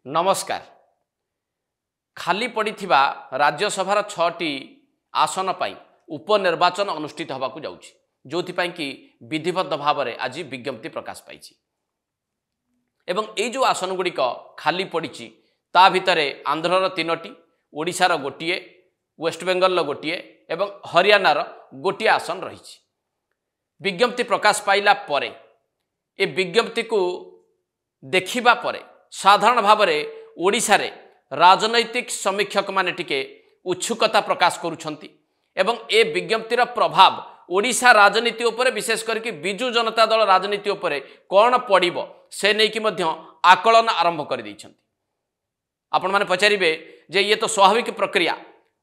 नमस्कार। खाली पड़िथिबा राज्यसभार 6टी आसन पाई उपनिर्वाचन अनुष्ठित होबाकू जाउछि, जोथिपाई कि विधिबद्ध भाव में आज विज्ञप्ति प्रकाश पाई एवं एई जो आसन गुड़िक खाली पड़ी ता भितरे आंध्रर 3टी, ओडिशार गोटे, वेस्टबेंगल गोटे एवं हरियाणार गोटे आसन रही। विज्ञप्ति प्रकाश पाइला परे ए विज्ञप्ति को देखिबा परे साधारण भाव में ओडिशा रे राजनैतिक समीक्षक माने टिके उत्सुकता प्रकाश करुछंती एवं ए विज्ञप्तिर प्रभाव ओडिशा राजनीति उपरे विशेष करके बिजु जनता दल राजनीति उपरे कौन पड़िबो से नहीं कि मध्य आकलन आरंभ कर दैछंती। आपण माने पचारिबे जे ये तो स्वाभाविक प्रक्रिया,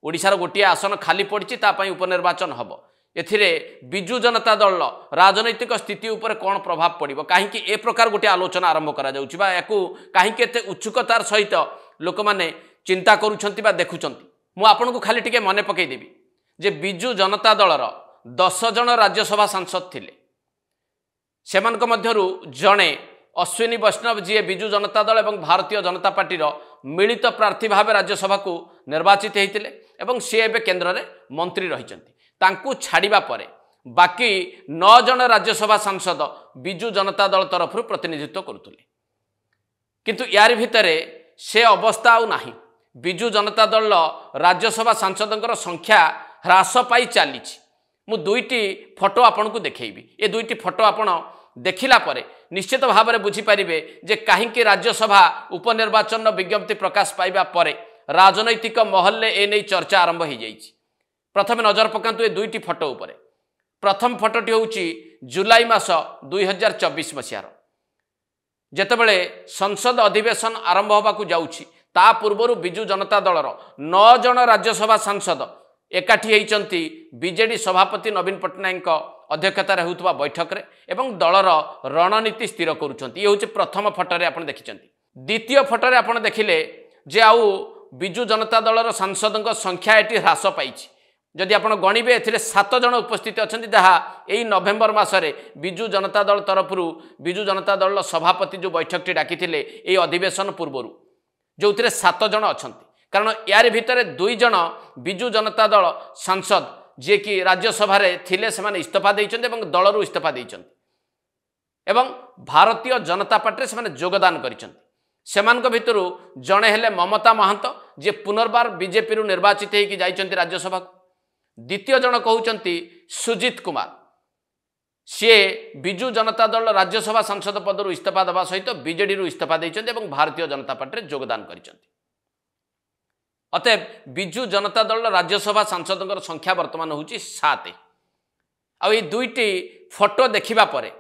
ओडिशार गोटे आसन खाली पड़ी तापाई उपनिर्वाचन हबो, एथिरे बिजु जनता दल राजनैतिक स्थिति उपर कौन प्रभाव पड़िबो, काहेकि ए प्रकार गोटे आलोचना आरंभ करा जाउछि बा याकू काहेकि एते उत्सुकतार सहित लोक माने चिंता करूछंती बा देखुछंती। मु आपनको खाली टिके मने पकई देबी जे बिजु जनता दलर 10 जन राज्यसभा सांसद थिले, सेमानक मध्यरु जणे अश्विनी वैष्णव जी बिजु जनता दल एवं भारतीय जनता पार्टी मिलित प्रार्थी भाव राज्यसभा को निर्वाचित होते एवं सी एवं केन्द्र में मंत्री रहिचंती। तांकू छाड़िबा परे बाकी 9 जन राज्यसभा सांसद बिजु जनता दल तरफ प्रतिनिधित्व करुले, किंतु यार भितरे से अवस्था आउ नाही। बिजु जनता दल राज्यसभा सांसदों संख्या ह्रास पाई चली। मु दुईटी फोटो आपन को देखैबी, ए दुईटी फोटो आपन देखिला परे निश्चित भाव में बुझीपारे जे कहीं राज्यसभा उपनिर्वाचन विज्ञप्ति प्रकाश पाइबा परे राजनैतिक महल में एने चर्चा आरंभ हो जाइए। प्रथम नजर पकातु ए दुईटी फोटो उपरे। प्रथम फोटोटी होउची जुलाई मास 2024 मसीहार, जेतेबेले संसद अधिवेशन आरंभ होबाकू जाउछि ता पूर्वरु बिजु जनता दलर 9 जन राज्यसभा सांसद एकाठी होइचंती बीजेडी सभापति नवीन पट्टनायक अध्यक्षतार होउतबा बैठक रे एवं दलर रणनीति स्थिर करूछंती। ये होउछि प्रथम फोटो रे आपण देखिचंती। द्वितीय फोटो रे आपण देखिले जे आउ बिजु जनता दलर सांसदों संख्या एटी ह्रास पाइछि। जदि आपण गणिबे एथिरे 7 जन उपस्थित अछंती, जहा एई नवेम्बर मासरे बिजु जनता दल तरफरु बिजु जनता दल सभापति जो बैठकटी डाकिथिले एई अधिवेशन पूर्वरु, जोथिरे 7 जन अछंती। कारण यार भितर 2 जन बिजु जनता दल सांसद जे कि राज्यसभा थिले सेमाने इस्तीफा देइचंती एवं दलरू इस्तीफा देइचंती एवं भारतीय जनता पार्टी से योगदान करिचंती। सेमानक भितरु जणे हेले ममता महांत जे पुनर्बार बीजेपी रु निर्वाचित होइकि जाइचंती राज्यसभा को। द्वितीय जन कहउचंती सुजीत कुमार, सी बिजु जनता दल राज्यसभा सांसद पदरू इस्तीफा देवा सहित बीजेडी रु इस्तीफा देइचंती एवं भारतीय जनता पार्टी योगदान करिचंती। अतएव बिजु जनता दल राज्यसभा सांसदों संख्या वर्तमान होची 7। आ ये दुईटी फोटो देखिबा परे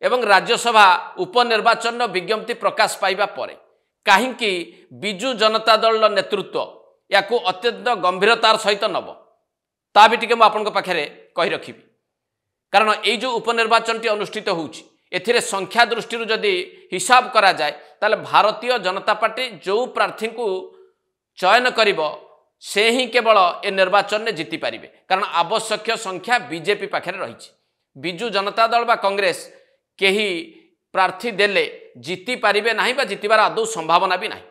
एवं राज्यसभा उपनिर्वाचन विज्ञप्ति प्रकाश पाइबा परे काहींकि बिजु जनता दल नेतृत्व याकू अत्यंत गंभीरतार सहित नब ता भी टिके आपन पाखे कही रखिबी। कारण ये जो उपनिर्वाचन टी अनुष्ठित होउची एथिरे संख्या दृष्टि जदि हिसाब करा जाए ताले भारतीय जनता पार्टी जो प्रार्थी को चयन करिबो से ही केवल ए निर्वाचन में जीति पारिबे, कारण आवश्यक संख्या बीजेपी पाखे रही। बिजु जनता दल बा कांग्रेस केही प्रार्थी देले जीति पारिबे नाही बा जीतिबार आदौ संभावना भी नाही।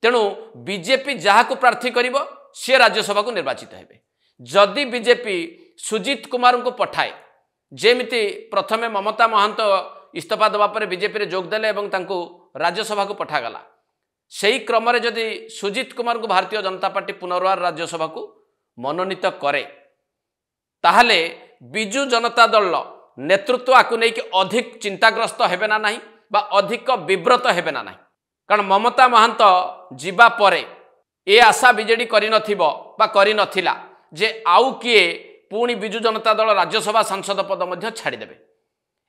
तेणु बीजेपी जहाँ को प्रार्थी करिबो से राज्यसभा को निर्वाचित हेबे। जदि बीजेपी सुजीत कुमार को पठाए, जेमिति प्रथमे ममता महांत इस्तीफा देवा पर बीजेपी रे जोग देले एवं तांको राज्यसभा को पठागला, सही क्रम रे जदि सुजीत कुमार को भारतीय जनता पार्टी पुनर्वार राज्यसभा को मनोनीत करे ताहले बिजु जनता दल नेतृत्व आकु नहीं कि अधिक चिंताग्रस्त हेबे ना नहीं बा अधिक विव्रत हेबे ना नहीं। कारण ममता महांत जीवा परे ए आशा बीजेडी करि नथिबो बा करि नथिला जे आउ किए पुणी बिजु जनता दल राज्यसभा सांसद पद मध्य छाड़ी देबे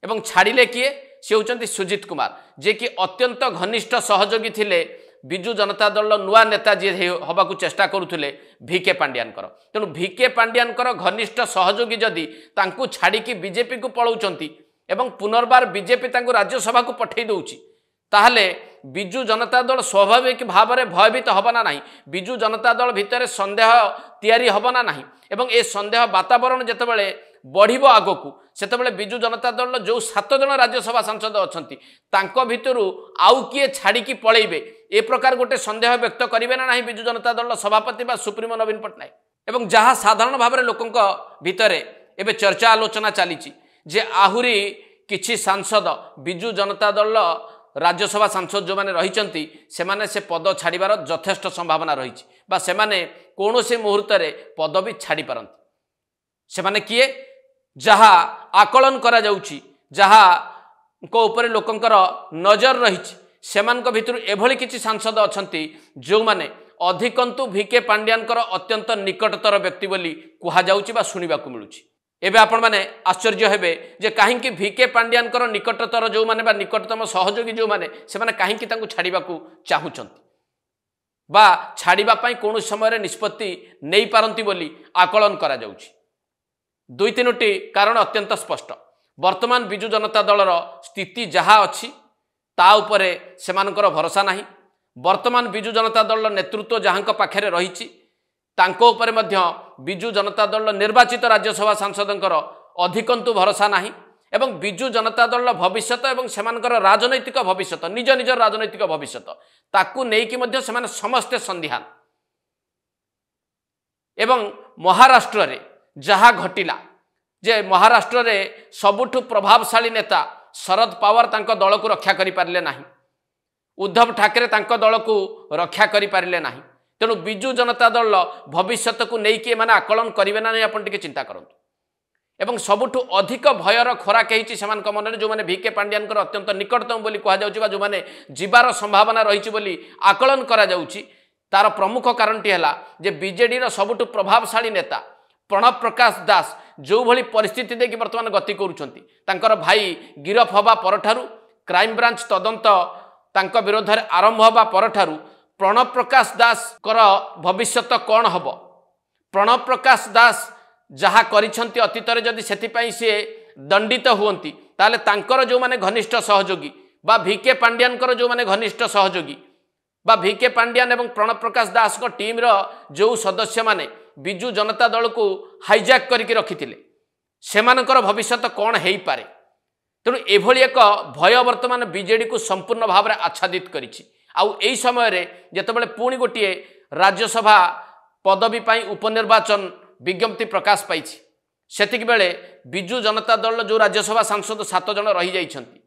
एवं छाड़िले किए से होचंती सुजीत कुमार, जे कि अत्यंत घनिष्ठ सहयोगी थिले बिजु जनता दल नुआ नेता जी हवाकू चेष्टा करुले भिके पांड्यानकर। तेणु भिके पांड्यानकर घनिष्ठ सहयोगी जदि तांकू छाड़िकी बीजेपी को पलाउचंती एवं पुनर्बार बीजेपी तांकू राज्यसभा को पठेई दउची ताहले बिजु जनता दल स्वाभाविक भाव में भयभीत हबना नहीं। बिजु जनता दल भितर संदेह तैयारी हबना नहीं एवं ए संदेह वातावरण जेतेबेले बढ़िबो आगकू सेतेबेले बिजु जनता दल जो 7 जन राज्यसभा सांसद अछंती तांको भितरु आउ किए छाड़ी की पळेइबे ए प्रकार गोटे संदेह व्यक्त करिवे ना नाही बिजु जनता दल सभापति बा सुप्रीमो नवीन पटनायक एवं जहाँ साधारण भाव में लोकंक भितरे एबे चर्चा आलोचना चली जे आहुरी किछि सांसद बिजु जनता दल राज्यसभा सांसद जो मैंने रही से पद छाड़बार यथेष्ट संभावना रही से कौन से मुहूर्त पद भी छाड़ी पारती से किए जहा आकलन करा जाउची जहा को ऊपर लोकंकर नजर रही से भितर एभली किछि सांसद अछंती जो माने अधिकंतु भिके पांड्यानकर अत्यंत निकटतर व्यक्ति बोली कुहा जाउची बा सुनिबाकू मिलुची एबे आपण माने आश्चर्य हेबे जे काहेकि भिके पांड्यानकर निकटतर जो माने बा निकटतम सहयोगी जो माने से माने काहेकि तांकू छाड़ीबाकू चाहुचंती बा छाड़ीबा पई कोन समय रे निष्पत्ति नेई पारंती बोली आकलन करा जाउची दुई तीनोटी कारण अत्यंत स्पष्ट वर्तमान बिजु जनता दलर स्थिति जहा अछि ता उपरे सेमानकर भरोसा नाही वर्तमान बिजु जनता दल नेतृत्व जहां पाखे रही तांको उपरे मध्य बिजु जनता दल निर्वाचित राज्यसभा सांसदंकर अधिकंतु भरोसा नाही एवं बिजु जनता दल भविष्यत एवं सेमानकर राजनैतिक भविष्यत निज निज राजनैतिक भविष्यत ताकू नेकी मध्य सेमाने समस्ते संदिहान एवं महाराष्ट्र रे जहा घटिला जे महाराष्ट्र रे सबुठु प्रभावशाली नेता शरद पवार तांको दल को रक्षा करि पारले नाही उद्धव ठाकरे तांको दल को रक्षा करि पारले नाही तेणु बिजु जनता दल भविष्यत को लेकिन माने आकलन करेंगे ना नहीं आप चिंता करंतु एवं सबुठु अधिक भयर खोराक होती से मन जो मैंने भिके पांड्यानकर अत्यंत निकटतम बोली कहुच्छी जो मैंने जीवार संभावना रही बोली आकलन करा जाउची तार प्रमुख कारणटी है जे बीजेडी सबुठु प्रभावशाली नेता प्रणब प्रकाश दास जो भली परिस्थिति देखि वर्तमान गति करुछंती तांकर भाई गिरफ हवा परठारु क्राइम ब्रांच तदंत तांको विरोध में आरंभ हवा परठारु प्रणब प्रकाश दास कर भविष्यत कौन हम प्रणब प्रकाश दास जहाँ करिछंती अतीत जदि सेथिपाई सी दंडित हुअंती ताले तांकर जो माने घनिष्ठ सहयोगी बा भिके पांड्यानकर जो माने घनिष्ठ सहयोगी बा भिके पांड्यान एवं प्रणब प्रकाश दास को टीम रो जो सदस्य माने बिजु जनता दल को हाईजैक करके रखिथिले सेमानकर भविष्यत कौन हेई पारे तेणु एभली एक भय वर्तमान बीजेडी को संपूर्ण भाव में आच्छादित करिछि आउ एई समय रे जेतेबेले पुणी गोटे राज्यसभा पदवी पाई उपनिर्वाचन विज्ञप्ति प्रकाश पाई सेतिक बेले बिजु जनता दल जो राज्यसभा सांसद 7 जन रही जाइछंती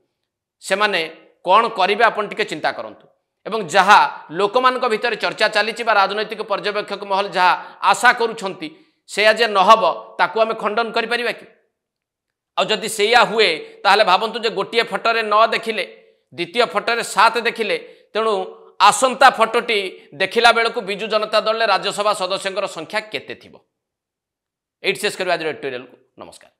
सेमाने कौन करिवे आपण टिके चिंता करंतु एवं जहा लोकमानक भितर चर्चा चली राजनैतिक पर्यवेक्षक महल जहा आशा करुछंती से आज नहब ताकू आमे खंडन करि परिबा कि आ जदि सेया हुए ताहले भाबंतु जे गोटिए फटोरे 9 देखिले द्वितीय फटोरे 7 देखिले तेणु आसंता फटोटी देखिला बेलू बिजु जनता दल राज्यसभा सदस्यों संख्या केते थिबो एट शेष करबा आज एडिटोरियल को नमस्कार।